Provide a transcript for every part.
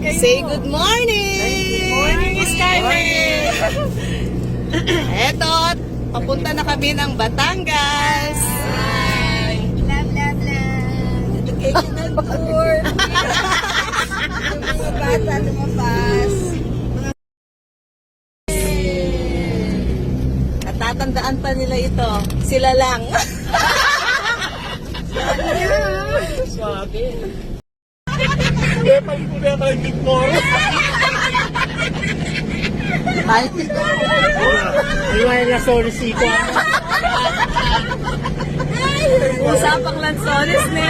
kayo. Say good morning! Good morning, Miss Carmen! Eto, papunta na kami ng Batangas. Love, love, love. Educational tour. Yung mga bata lumabas. Natatandaan pa nila ito. Sila lang. Swabe. Kaya pag kuya ka lang before. Kahit Iwan na sorry siko. usapang lansones na.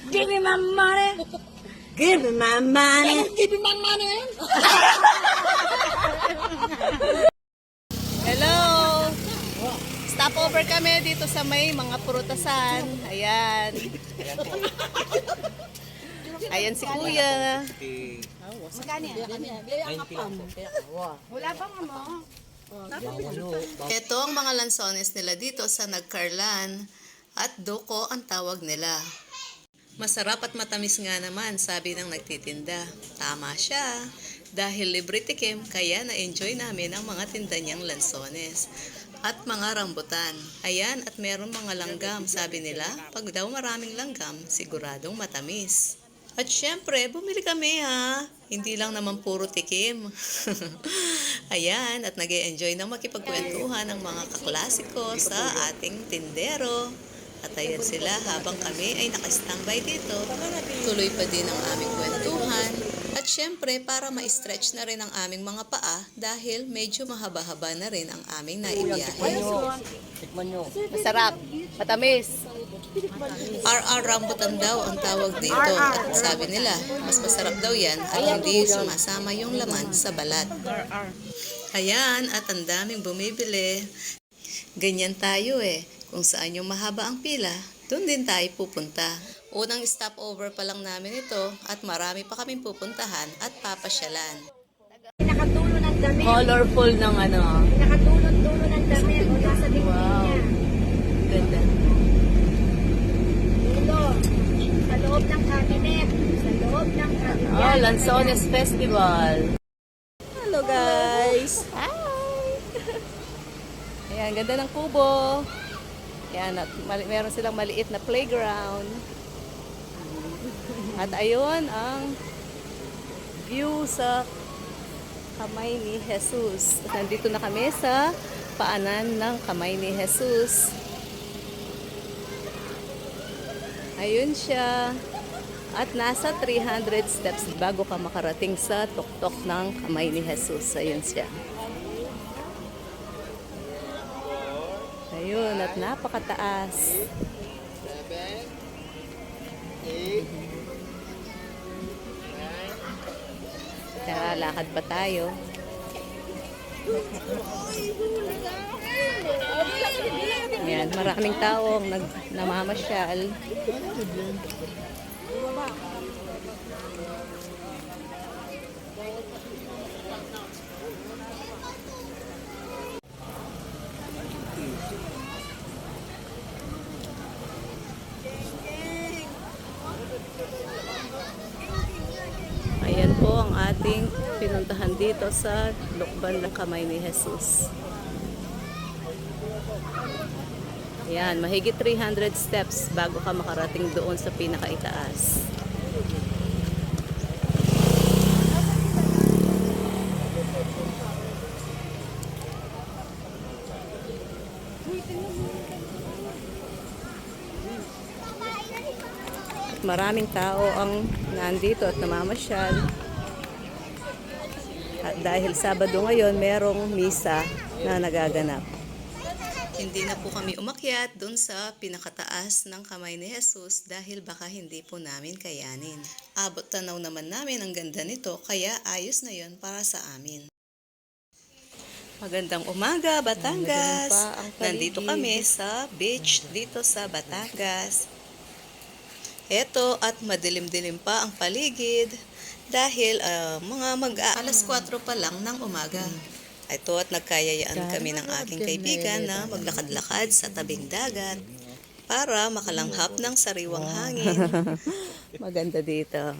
Give me my money. Give me my money. Give me my money. Hello! Stopover kami dito sa may mga prutasan. Ayan. Ayan si Kuya. Wala bang ano? Ito ang mga lansones nila dito sa Nagcarlan at Doko ang tawag nila. Masarap at matamis nga naman, sabi ng nagtitinda. Tama siya. Dahil libre tikim, kaya na-enjoy namin ang mga tinda niyang lansones. At mga rambutan. Ayan, at meron mga langgam. Sabi nila, pag daw maraming langgam, siguradong matamis. At syempre, bumili kami ha. Hindi lang naman puro tikim. Ayan, at nag-e-enjoy na makipagkwentuhan ng mga kaklasiko sa ating tindero. At ayan sila habang kami ay naka-standby dito. Tuloy pa din ang aming kwentuhan. At syempre, para ma-stretch na rin ang aming mga paa dahil medyo mahaba-haba na rin ang aming naibiyahe. Tikman nyo. Masarap, matamis. RR rambutan daw ang tawag dito at sabi nila, mas masarap daw yan at hindi sumasama yung laman sa balat. Ayan, at ang daming bumibili. Ganyan tayo eh. Kung saan yung mahaba ang pila, doon din tayo pupunta. Unang stopover pa lang namin ito at marami pa kaming pupuntahan at papasyalan. Nakatulo ng damit. Colorful ng ano. Nakatulon-tulo ng damit. O nasa bibig Wow. niya. Ganda. Tulo. Sa loob ng cabinet. Sa loob ng cabinet. Oh, Lanzones Festival. Hello guys. Hi. Ayan, ganda ng kubo. Ayan, at meron silang maliit na playground. At ayun ang view sa Kamay ni Jesus. At nandito na kami sa paanan ng Kamay ni Jesus. Ayun siya. At nasa 300 steps bago ka makarating sa tuktok ng Kamay ni Jesus. Ayun siya. Ayun, at napakataas. 7, 8, Kaya lakad pa tayo. Ayan, maraming tao ang namamasyal. Ayan po ang ating pinuntahan dito sa lukban ng Kamay ni Jesus. Ayan, mahigit 300 steps bago ka makarating doon sa pinakaitaas. Maraming tao ang nandito at namamasyal. At dahil Sabado ngayon, merong misa na nagaganap. Hindi na po kami umakyat doon sa pinakataas ng Kamay ni Jesus dahil baka hindi po namin kayanin. Abot tanaw naman namin ang ganda nito kaya ayos na yon para sa amin. Magandang umaga, Batangas! Nandito kami sa beach dito sa Batangas. Eto at madilim-dilim pa ang paligid dahil mga alas 4 pa lang ng umaga. Ito at nagkayayaan kami ng aking kaibigan na maglakad-lakad sa tabing dagat para makalanghap ng sariwang hangin. Maganda dito.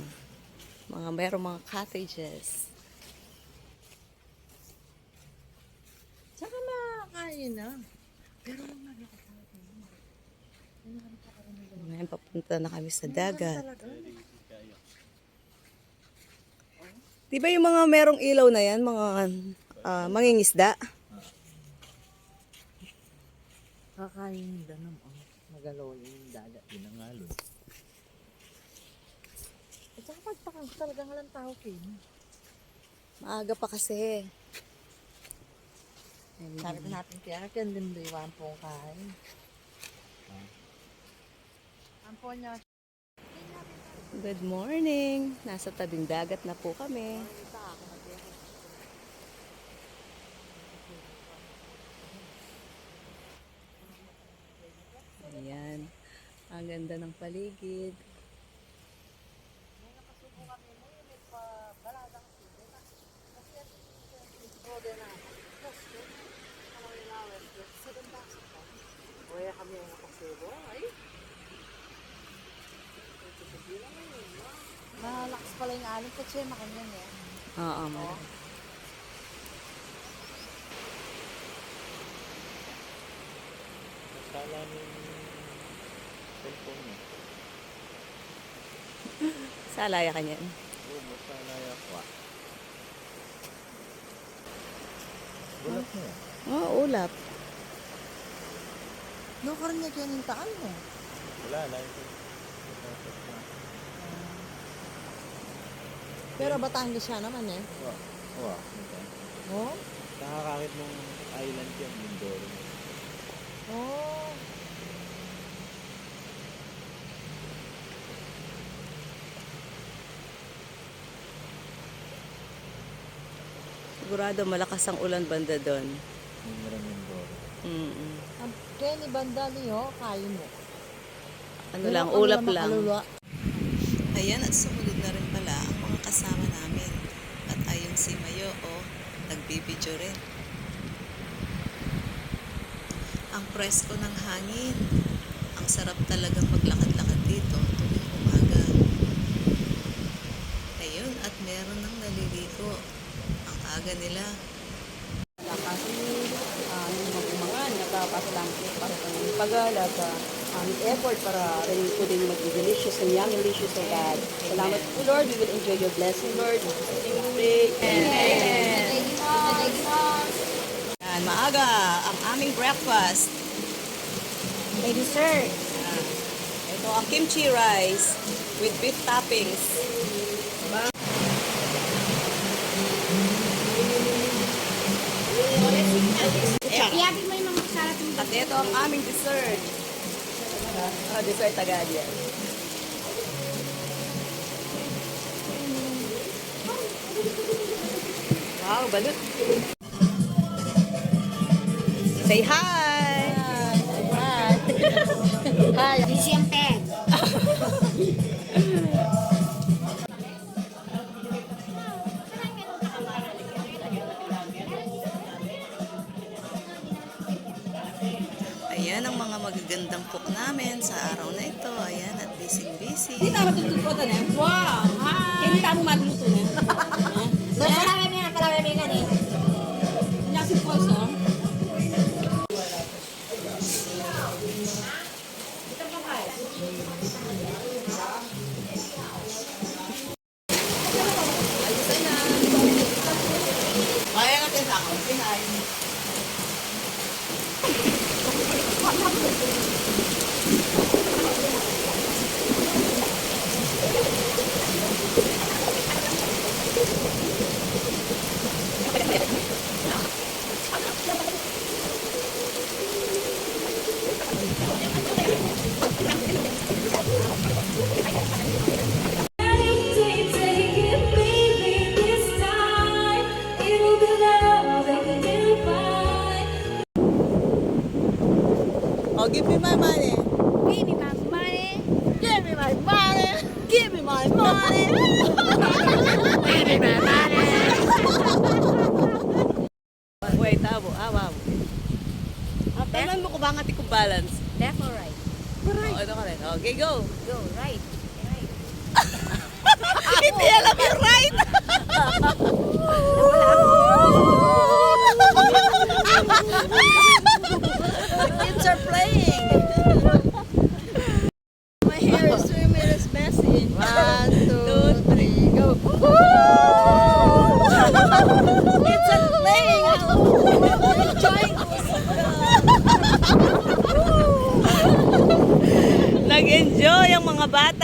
Merong mga cottages. Saka makakain na. Ngayon, papunta na kami sa dagat. Di ba yung mga merong ilaw na yan, mga mangingisda? Kakain na naman. Magalaw yung dagat. Pinangalon. At saka pagpakang talagang walang tao kin. Maaga pa kasi. Sabi ko natin kaya din liwan pong kain. Ampo niya. Good morning. Nasa tabing dagat na po kami. Ayan. Ang ganda ng paligid. Kaya kami ang nakasibo. Ay. Malakas pala yung alon. Kasi makanyan eh. Oo, meron. Masala ng cellphone mo. Salaya ka niyan. Oo, masala ako. Bulak mo. Oo, ulap. No, karoon niya kaya yung taan mo. Wala, lahat ko. Pero Batangas siya naman eh. Oo. Oh? Nakakakit mong island yan, Mindoro. Oh. Sigurado malakas ang ulan banda doon. Mindoro. Kaya ni Banda niyo, kain mo. Ano lang, ulap Ano lang. makalula. Ayan, at sumunod na rin pala ang mga kasama namin. At ayun si Mayo, nagbibidyo rin. Ang presko ng hangin. Ang sarap talagang maglakad-lakad dito tuwing umaga. Ayun, at meron ng naliligo. Ang aga nila. Kasi yung mag-umangan, nagpapasalamat ko para sa mga pagal at effort para rin po din mag-delicious and yummy delicious to God. Salamat po Lord, we will enjoy your blessing Lord. Pray. Yan, maaga ang aming breakfast. May dessert. Ito ang kimchi rice with beef toppings. Iyabi mo yung mga sarap ng At ito ang aming dessert. Dessert agad yan. Wow, balut. Say hi! Hi. busy ang pen. Ayan ang mga magagandang cook namin sa araw na ito. Ayan, at busy-busy. Hindi tama tutulpo na. Wow! Hi! Hindi tama magluto na. Parami nga eh. Nasi Poso. Kaya natin sa akong Pinay. Oh, give me my money. Give me my money. Give me my money. Give me my money. tabo. Wow. Tanan mo ko ba nga ti ko balance? Left or right? Oh, ano ka rin? Okay, go. Go, right. Right. Hindi alam yung right. The kids are playing. My hair is swimming, it's messy. 1, 2, 3, go. It's a playing. I'm enjoying this. Nag-enjoy ang mga bata.